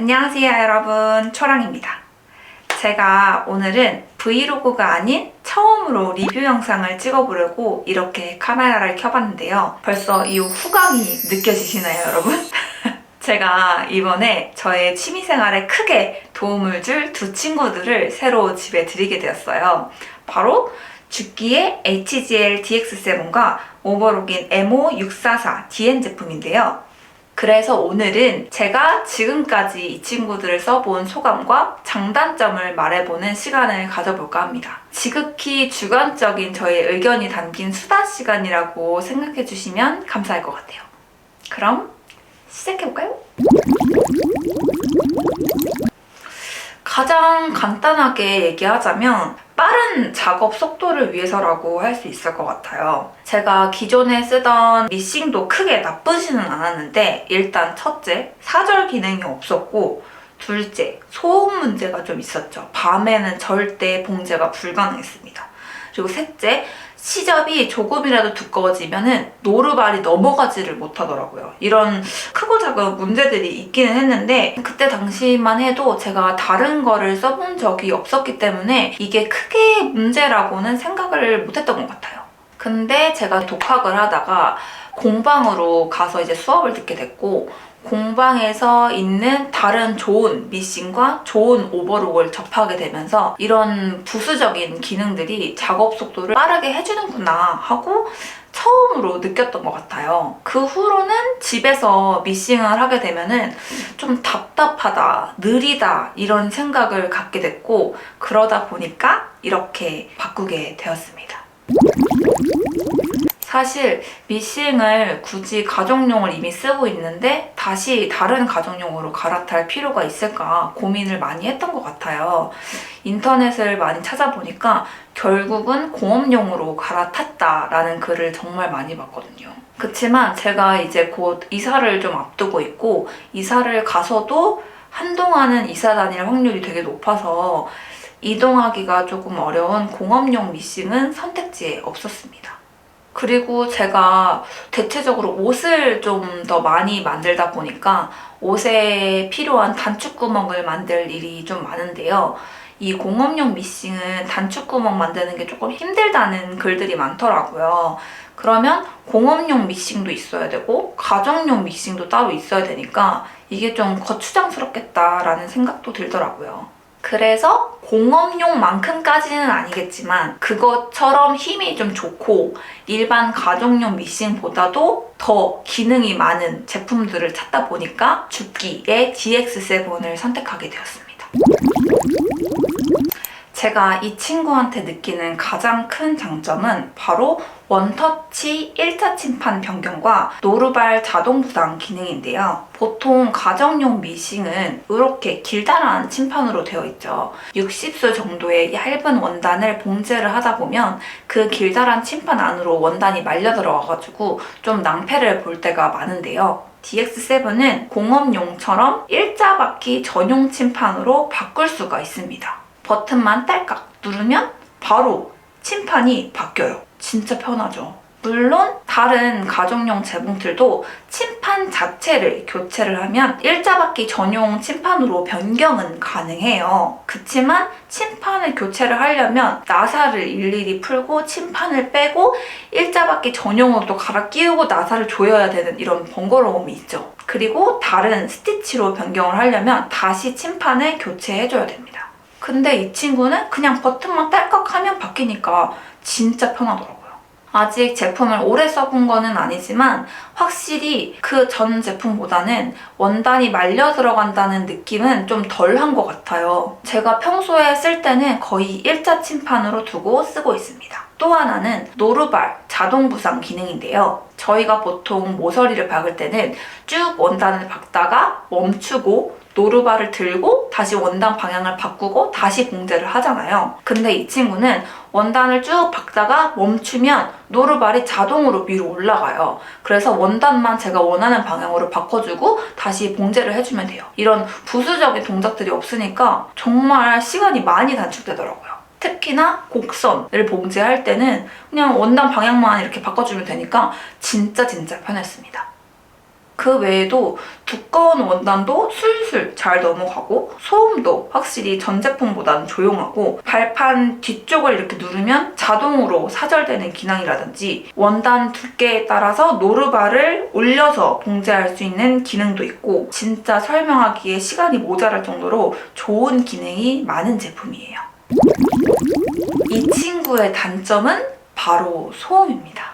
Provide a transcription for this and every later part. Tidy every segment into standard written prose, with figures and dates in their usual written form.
안녕하세요 여러분, 초랑입니다. 제가 오늘은 브이로그가 아닌 처음으로 리뷰 영상을 찍어보려고 이렇게 카메라를 켜봤는데요. 벌써 이 후광이 느껴지시나요 여러분? 제가 이번에 저의 취미생활에 크게 도움을 줄 두 친구들을 새로 집에 들이게 되었어요. 바로 주끼의 HGL DX7과 오버록인 MO644 DN 제품인데요. 그래서 오늘은 제가 지금까지 이 친구들을 써본 소감과 장단점을 말해보는 시간을 가져볼까 합니다. 지극히 주관적인 저의 의견이 담긴 수다 시간이라고 생각해주시면 감사할 것 같아요. 그럼 시작해볼까요? 가장 간단하게 얘기하자면 빠른 작업 속도를 위해서라고 할 수 있을 것 같아요. 제가 기존에 쓰던 미싱도 크게 나쁘지는 않았는데 일단 첫째, 사절 기능이 없었고 둘째, 소음 문제가 좀 있었죠. 밤에는 절대 봉제가 불가능했습니다. 그리고 셋째, 시접이 조금이라도 두꺼워지면은 노루발이 넘어가지를 못하더라고요. 이런 크고 작은 문제들이 있기는 했는데 그때 당시만 해도 제가 다른 거를 써본 적이 없었기 때문에 이게 크게 문제라고는 생각을 못했던 것 같아요. 근데 제가 독학을 하다가 공방으로 가서 이제 수업을 듣게 됐고 공방에서 있는 다른 좋은 미싱과 좋은 오버록을 접하게 되면서 이런 부수적인 기능들이 작업 속도를 빠르게 해주는구나 하고 처음으로 느꼈던 것 같아요. 그 후로는 집에서 미싱을 하게 되면은 좀 답답하다, 느리다 이런 생각을 갖게 됐고 그러다 보니까 이렇게 바꾸게 되었습니다. 사실 미싱을 굳이 가정용을 이미 쓰고 있는데 다시 다른 가정용으로 갈아탈 필요가 있을까 고민을 많이 했던 것 같아요. 인터넷을 많이 찾아보니까 결국은 공업용으로 갈아탔다라는 글을 정말 많이 봤거든요. 그치만 제가 이제 곧 이사를 좀 앞두고 있고 이사를 가서도 한동안은 이사 다닐 확률이 되게 높아서 이동하기가 조금 어려운 공업용 미싱은 선택지에 없었습니다. 그리고 제가 대체적으로 옷을 좀 더 많이 만들다 보니까 옷에 필요한 단축구멍을 만들 일이 좀 많은데요. 이 공업용 미싱은 단축구멍 만드는 게 조금 힘들다는 글들이 많더라고요. 그러면 공업용 미싱도 있어야 되고 가정용 미싱도 따로 있어야 되니까 이게 좀 거추장스럽겠다라는 생각도 들더라고요. 그래서 공업용만큼까지는 아니겠지만 그것처럼 힘이 좀 좋고 일반 가정용 미싱보다도 더 기능이 많은 제품들을 찾다 보니까 주끼의 DX7을 선택하게 되었습니다. 제가 이 친구한테 느끼는 가장 큰 장점은 바로 원터치 1차 침판 변경과 노루발 자동 부상 기능인데요. 보통 가정용 미싱은 이렇게 길다란 침판으로 되어 있죠. 60수 정도의 얇은 원단을 봉제를 하다 보면 그 길다란 침판 안으로 원단이 말려 들어와가지고 좀 낭패를 볼 때가 많은데요. DX7은 공업용처럼 일자바퀴 전용 침판으로 바꿀 수가 있습니다. 버튼만 딸깍 누르면 바로 침판이 바뀌어요. 진짜 편하죠. 물론 다른 가정용 재봉틀도 침판 자체를 교체를 하면 일자바퀴 전용 침판으로 변경은 가능해요. 그치만 침판을 교체를 하려면 나사를 일일이 풀고 침판을 빼고 일자바퀴 전용으로 또 갈아 끼우고 나사를 조여야 되는 이런 번거로움이 있죠. 그리고 다른 스티치로 변경을 하려면 다시 침판을 교체해줘야 됩니다. 근데 이 친구는 그냥 버튼만 딸깍 하면 바뀌니까 진짜 편하더라고요. 아직 제품을 오래 써본 거는 아니지만 확실히 그 전 제품보다는 원단이 말려 들어간다는 느낌은 좀 덜한 것 같아요. 제가 평소에 쓸 때는 거의 일자 침판으로 두고 쓰고 있습니다. 또 하나는 노루발 자동 부상 기능인데요. 저희가 보통 모서리를 박을 때는 쭉 원단을 박다가 멈추고 노루발을 들고 다시 원단 방향을 바꾸고 다시 봉제를 하잖아요. 근데 이 친구는 원단을 쭉 박다가 멈추면 노루발이 자동으로 위로 올라가요. 그래서 원단만 제가 원하는 방향으로 바꿔주고 다시 봉제를 해주면 돼요. 이런 부수적인 동작들이 없으니까 정말 시간이 많이 단축되더라고요. 특히나 곡선을 봉제할 때는 그냥 원단 방향만 이렇게 바꿔주면 되니까 진짜 편했습니다. 그 외에도 두꺼운 원단도 술술 잘 넘어가고 소음도 확실히 전 제품보다는 조용하고 발판 뒤쪽을 이렇게 누르면 자동으로 사절되는 기능이라든지 원단 두께에 따라서 노루발을 올려서 봉제할 수 있는 기능도 있고 진짜 설명하기에 시간이 모자랄 정도로 좋은 기능이 많은 제품이에요. 이 친구의 단점은 바로 소음입니다.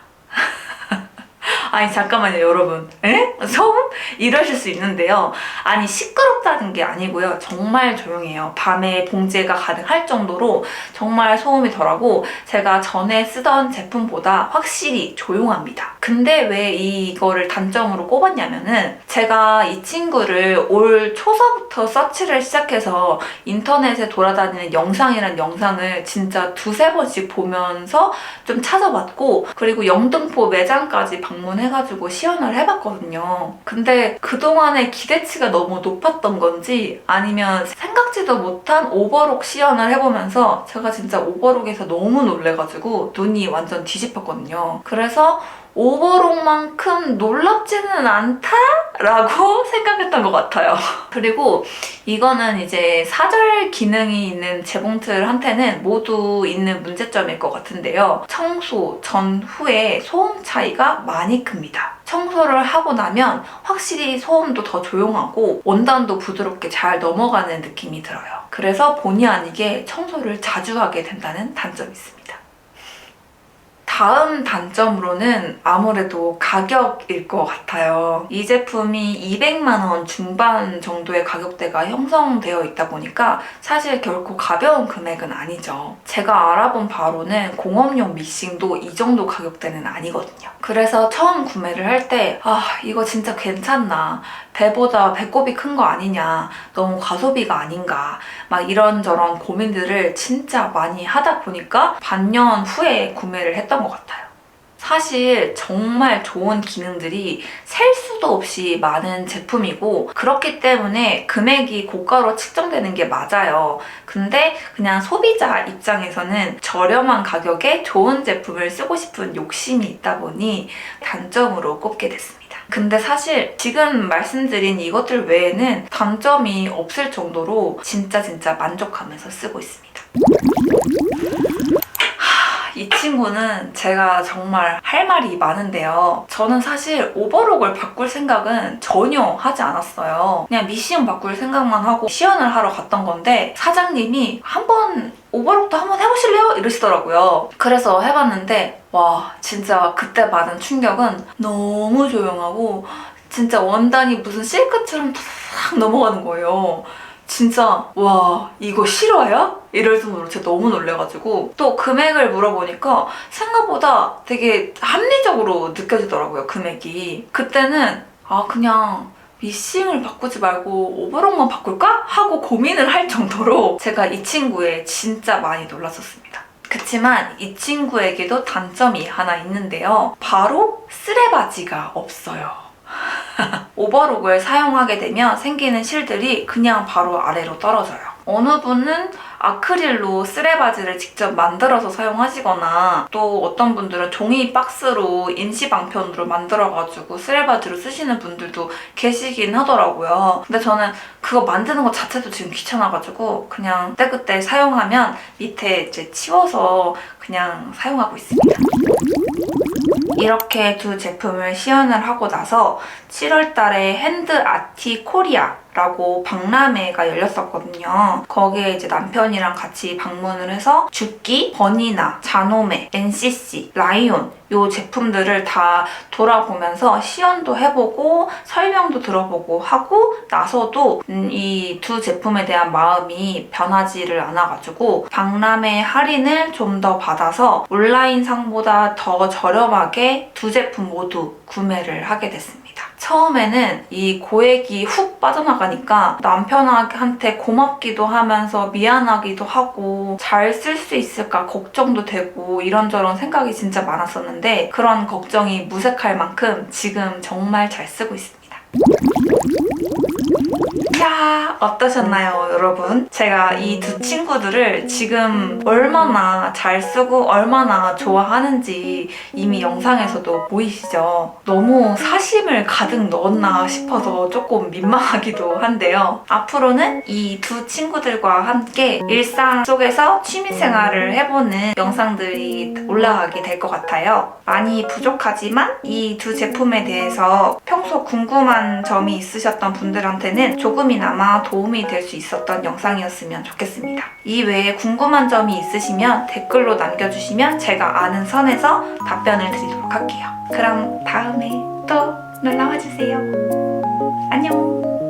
아니 잠깐만요 여러분, 에? 소음? 이러실 수 있는데요. 아니 시끄럽다는 게 아니고요. 정말 조용해요. 밤에 봉제가 가능할 정도로 정말 소음이 덜하고 제가 전에 쓰던 제품보다 확실히 조용합니다. 근데 왜 이거를 단점으로 꼽았냐면은 제가 이 친구를 올 초서부터 서치를 시작해서 인터넷에 돌아다니는 영상이란 영상을 진짜 두세 번씩 보면서 좀 찾아봤고 그리고 영등포 매장까지 방문해가지고 시연을 해봤거든요. 근데 그동안의 기대치가 너무 높았던 건지 아니면 생각지도 못한 오버록 시연을 해보면서 제가 진짜 오버록에서 너무 놀래가지고 눈이 완전 뒤집혔거든요. 그래서 오버록만큼 놀랍지는 않다라고 생각했던 것 같아요. 그리고 이거는 이제 사절 기능이 있는 재봉틀한테는 모두 있는 문제점일 것 같은데요. 청소 전후에 소음 차이가 많이 큽니다. 청소를 하고 나면 확실히 소음도 더 조용하고 원단도 부드럽게 잘 넘어가는 느낌이 들어요. 그래서 본의 아니게 청소를 자주 하게 된다는 단점이 있습니다. 다음 단점으로는 아무래도 가격일 것 같아요. 이 제품이 200만 원 중반 정도의 가격대가 형성되어 있다 보니까 사실 결코 가벼운 금액은 아니죠. 제가 알아본 바로는 공업용 미싱도 이 정도 가격대는 아니거든요. 그래서 처음 구매를 할 때 이거 진짜 괜찮나? 배보다 배꼽이 큰 거 아니냐? 너무 과소비가 아닌가? 막 이런저런 고민들을 진짜 많이 하다 보니까 반년 후에 구매를 했던 것 같아요. 사실 정말 좋은 기능들이 셀 수도 없이 많은 제품이고 그렇기 때문에 금액이 고가로 측정되는 게 맞아요. 근데 그냥 소비자 입장에서는 저렴한 가격에 좋은 제품을 쓰고 싶은 욕심이 있다 보니 단점으로 꼽게 됐습니다. 근데 사실 지금 말씀드린 이것들 외에는 단점이 없을 정도로 진짜 만족하면서 쓰고 있습니다. 이 친구는 제가 정말 할 말이 많은데요. 저는 사실 오버록을 바꿀 생각은 전혀 하지 않았어요. 그냥 미싱 바꿀 생각만 하고 시연을 하러 갔던 건데 사장님이 한번 오버록도 한번 해보실래요? 이러시더라고요. 그래서 해봤는데 와 진짜 그때 받은 충격은 너무 조용하고 진짜 원단이 무슨 실크처럼 탁 넘어가는 거예요. 진짜 와 이거 실화야? 이럴 정도로 제가 너무 놀래가지고 또 금액을 물어보니까 생각보다 되게 합리적으로 느껴지더라고요 금액이. 그때는 그냥 미싱을 바꾸지 말고 오버록만 바꿀까? 하고 고민을 할 정도로 제가 이 친구에 진짜 많이 놀랐었습니다. 그치만 이 친구에게도 단점이 하나 있는데요. 바로 쓰레바지가 없어요. 오버록을 사용하게 되면 생기는 실들이 그냥 바로 아래로 떨어져요. 어느 분은 아크릴로 쓰레바지를 직접 만들어서 사용하시거나 또 어떤 분들은 종이 박스로 임시방편으로 만들어가지고 쓰레바지로 쓰시는 분들도 계시긴 하더라고요. 근데 저는 그거 만드는 것 자체도 지금 귀찮아가지고 그냥 그때그때 사용하면 밑에 이제 치워서 그냥 사용하고 있습니다. 이렇게 두 제품을 시연을 하고 나서 7월 달에 핸드 아티 코리아라고 박람회가 열렸었거든요. 거기에 이제 남편이랑 같이 방문을 해서 주끼, 버니나, 자노메, NCC, 라이온 요 제품들을 다 돌아보면서 시연도 해보고 설명도 들어보고 하고 나서도 이 두 제품에 대한 마음이 변하지를 않아가지고 박람회 할인을 좀 더 받아서 온라인 상보다 더 저렴하게 두 제품 모두 구매를 하게 됐습니다. 처음에는 이 고액이 훅 빠져나가니까 남편한테 고맙기도 하면서 미안하기도 하고 잘 쓸 수 있을까 걱정도 되고 이런저런 생각이 진짜 많았었는데 그런 걱정이 무색할 만큼 지금 정말 잘 쓰고 있습니다. 이야, 어떠셨나요, 여러분? 제가 이 두 친구들을 지금 얼마나 잘 쓰고 얼마나 좋아하는지 이미 영상에서도 보이시죠? 너무 사심을 가득 넣었나 싶어서 조금 민망하기도 한데요. 앞으로는 이 두 친구들과 함께 일상 속에서 취미생활을 해보는 영상들이 올라가게 될 것 같아요. 많이 부족하지만 이 두 제품에 대해서 평소 궁금한 점이 있으셨던 분들한테는 조금이나마 도움이 될 수 있었던 영상이었으면 좋겠습니다. 이 외에 궁금한 점이 있으시면 댓글로 남겨주시면 제가 아는 선에서 답변을 드리도록 할게요. 그럼 다음에 또 놀러와주세요. 안녕!